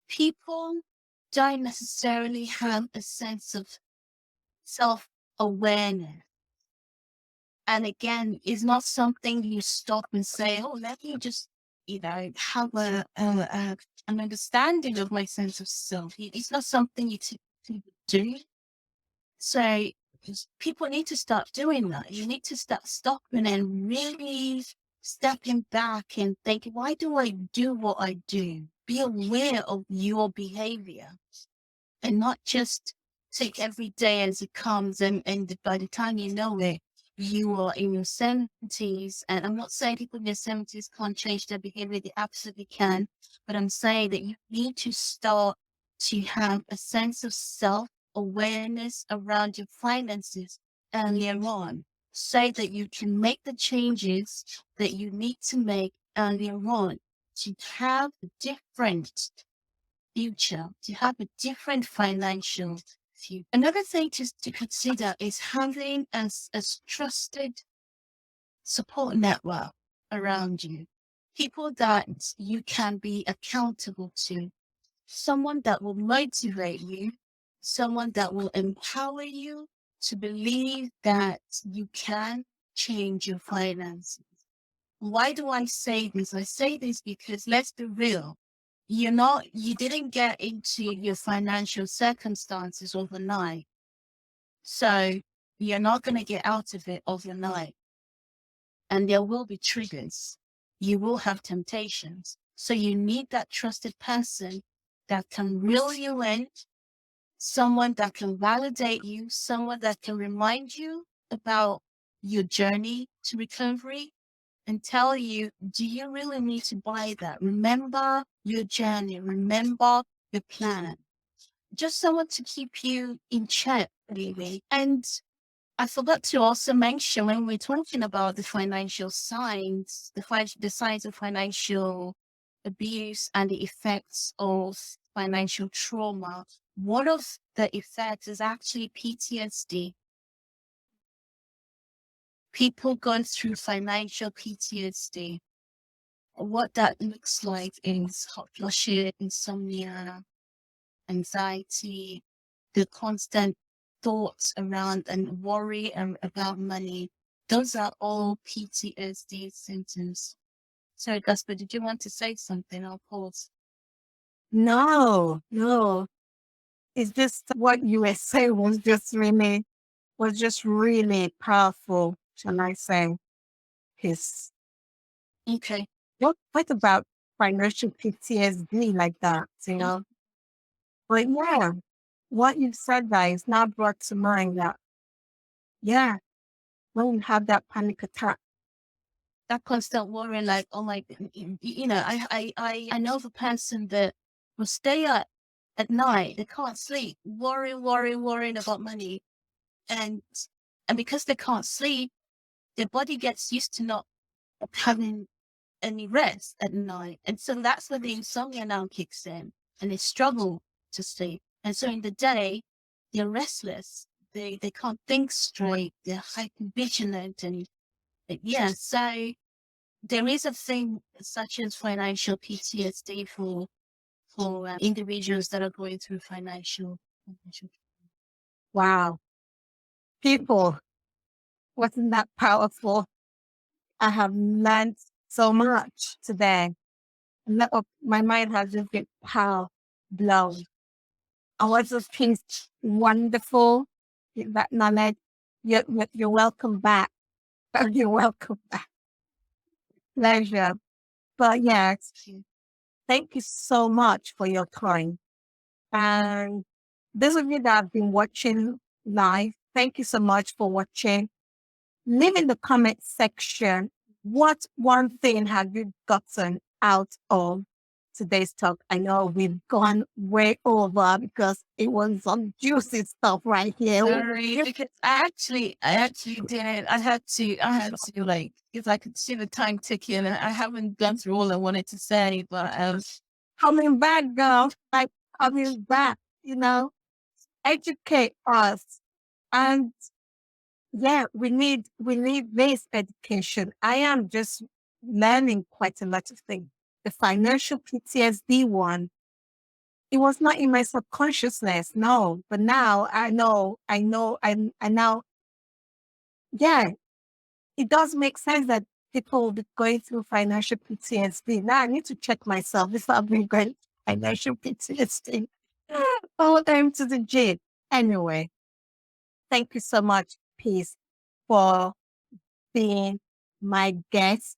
People don't necessarily have a sense of self awareness. And again, it's not something you stop and say, oh, let me just, have an understanding of my sense of self. It's not something you typically do. So people need to start doing that. You need to start stopping and really stepping back and think, why do I do what I do? Be aware of your behavior and not just take every day as it comes. And by the time you know it, you are in your 70s. And I'm not saying people in their 70s can't change their behavior, they absolutely can. But I'm saying that you need to start to have a sense of self awareness around your finances earlier on. so that you can make the changes that you need to make earlier on to have a different future, to have a different financial future. Another thing to consider is having a trusted support network around you, people that you can be accountable to, someone that will motivate you, someone that will empower you to believe that you can change your finances. Why do I say this? I say this because let's be real. You didn't get into your financial circumstances overnight. So you're not going to get out of it overnight. And there will be triggers. You will have temptations. So you need that trusted person that can reel you in, someone that can validate you, someone that can remind you about your journey to recovery and tell you, do you really need to buy that? Remember your journey, remember your plan. Just someone to keep you in check, really. And I forgot to also mention when we're talking about the financial signs, the signs of financial abuse and the effects of financial trauma, one of the effects is actually PTSD. People going through financial PTSD. What that looks like is hot flushes, insomnia, anxiety, the constant thoughts around and worry about money. Those are all PTSD symptoms. Sorry, Gasper, did you want to say something? I'll pause. No, no. It's just what you were saying was just really powerful, shall I say. His Okay. what about financial PTSD like that, you know? But yeah, what you said guys now brought to mind that yeah, when you have that panic attack. That constant worrying, like, oh my, I know of a person that will stay up at night, they can't sleep, worrying about money. And because they can't sleep, their body gets used to not having any rest at night. And so that's when the insomnia now kicks in and they struggle to sleep. And so in the day, they're restless. They can't think straight. They're hyper vigilant. And yeah, so there is a thing such as financial PTSD for individuals that are going through financial. Wow. People, wasn't that powerful? I have learned so much today. My mind has just been power blown. I was just feels wonderful with that knowledge. You're welcome back. You're welcome back. Pleasure. But yes, thank you so much for your time. And those of you that have been watching live, thank you so much for watching. Leave in the comment section what one thing have you gotten out of today's talk. I know we've gone way over because it was some juicy stuff right here. Sorry, because I actually did. I had to like, because I could see the time ticking and I haven't gone through all I wanted to say, but Coming back, girl, like coming back, educate us. And yeah, we need this education. I am just learning quite a lot of things. The financial PTSD one, it was not in my subconsciousness, no. But now I now, yeah, it does make sense that people will be going through financial PTSD. Now I need to check myself if I've been going through financial PTSD. All time to the gym. Anyway, thank you so much, Peace, for being my guest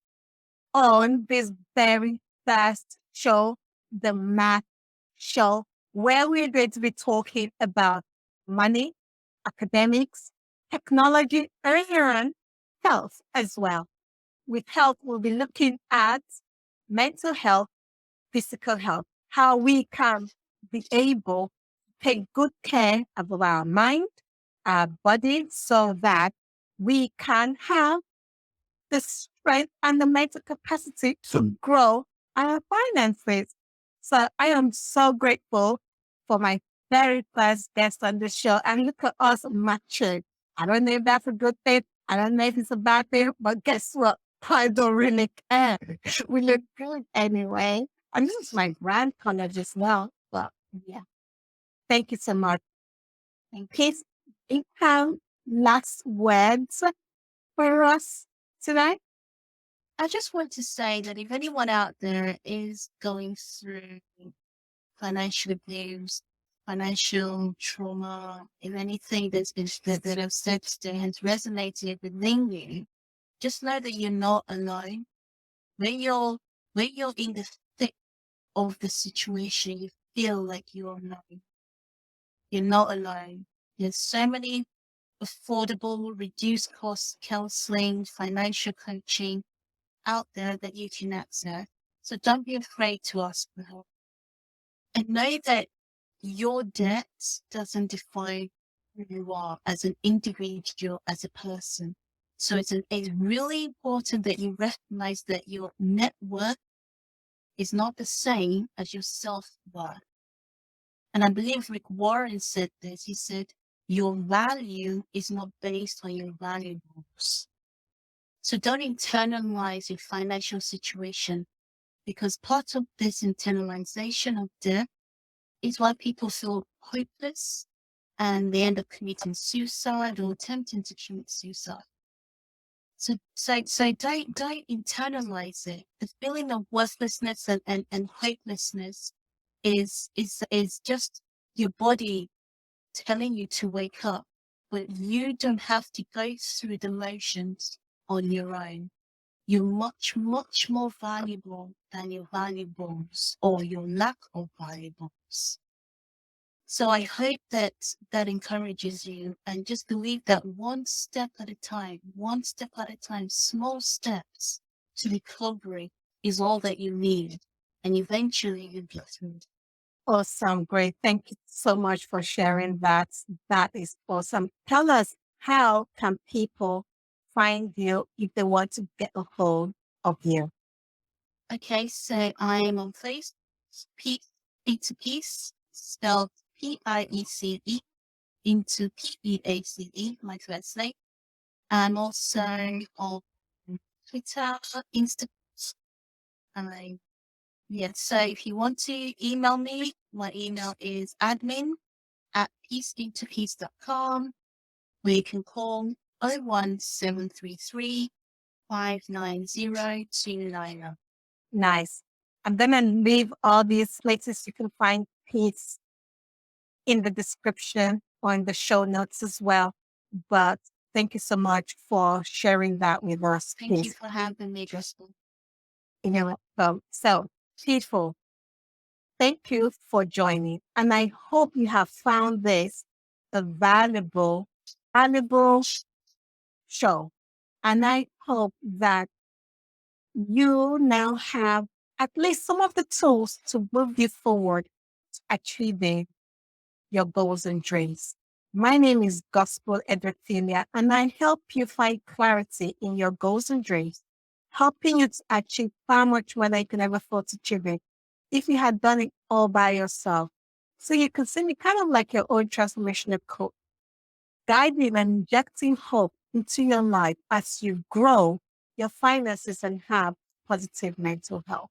on this very first show, the Math Show, where we're going to be talking about money, academics, technology, and health as well. With health, we'll be looking at mental health, physical health, how we can be able to take good care of our mind, our body, so that we can have the strength and the mental capacity to grow our finances. So I am so grateful for my very first guest on the show. And look at us matching. I don't know if that's a good thing. I don't know if it's a bad thing, but guess what? I don't really care. We look good anyway. And this is my brand color just now. But yeah, thank you so much. Thank you. Please, you have last words for us tonight? I just want to say that if anyone out there is going through financial abuse, financial trauma, if anything that I've said today has resonated within you, just know that you're not alone. When you're in the thick of the situation, you feel like you're alone. You're not alone. There's so many affordable, reduced cost counseling, financial coaching out there that you can access. So don't be afraid to ask for help. And know that your debt doesn't define who you are as an individual, as a person. So it's really important that you recognize that your net worth is not the same as your self-worth. And I believe Rick Warren said this. He said, your value is not based on your valuables. So don't internalize your financial situation, because part of this internalization of debt is why people feel hopeless and they end up committing suicide or attempting to commit suicide. So don't internalize it. The feeling of worthlessness and hopelessness is just your body telling you to wake up. But you don't have to go through the motions on your own. You're much, much more valuable than your valuables or your lack of valuables. So I hope that that encourages you, and just believe that one step at a time, small steps to recovery is all that you need. And eventually you'll get through it. Awesome. Great. Thank you so much for sharing that. That is awesome. Tell us, how can people find you if they want to get a hold of you? Okay, so I am on Facebook, Pizza Piece, spelled Piece into Peace, my first name. I'm also on Twitter, Instagram. Yeah, so if you want to email me, my email is admin@peaceintopeace.com, where you can call 01733 590 Nice. I'm going to leave all these places you can find peace in the description or in the show notes as well. But thank you so much for sharing that with us. Thank you for having me, Justin. You're welcome. So, people, thank you for joining. And I hope you have found this a valuable show. And I hope that you now have at least some of the tools to move you forward to achieving your goals and dreams. My name is Gospel Edwardinia, and I help you find clarity in your goals and dreams, helping you to achieve far much more than you can ever thought to achieve it if you had done it all by yourself. So you can see me kind of like your own transformational coach, guiding and injecting hope into your life as you grow your finances and have positive mental health.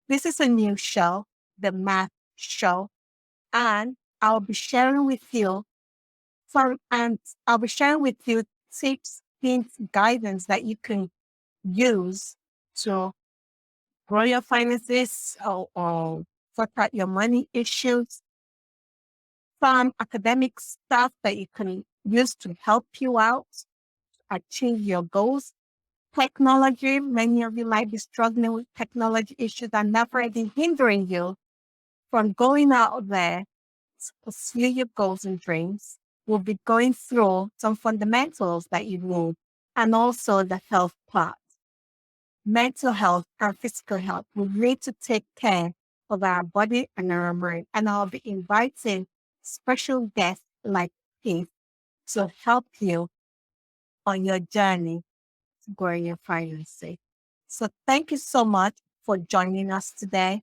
This is a new show, the Math Show, and I'll be sharing with you I'll be sharing with you tips, hints, guidance that you can use to grow your finances or sort out your money issues, some academic stuff that you can use to help you out achieve your goals. Technology, many of you might be struggling with technology issues and that might be hindering you from going out there to pursue your goals and dreams. We'll be going through some fundamentals that you need and also the health part. Mental health and physical health. We need to take care of our body and our mind. And I'll be inviting special guests like Keith to help you on your journey to growing your finances. So thank you so much for joining us today.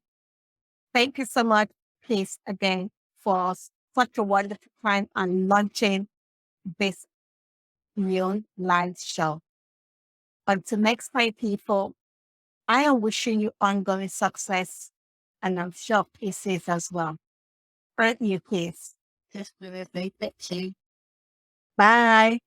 Thank you so much, please, again, for such a wonderful time and launching this new live show. Until next time, people, I am wishing you ongoing success, and I'm sure peace is as well. Earn you peace. Just with a big picture. Bye.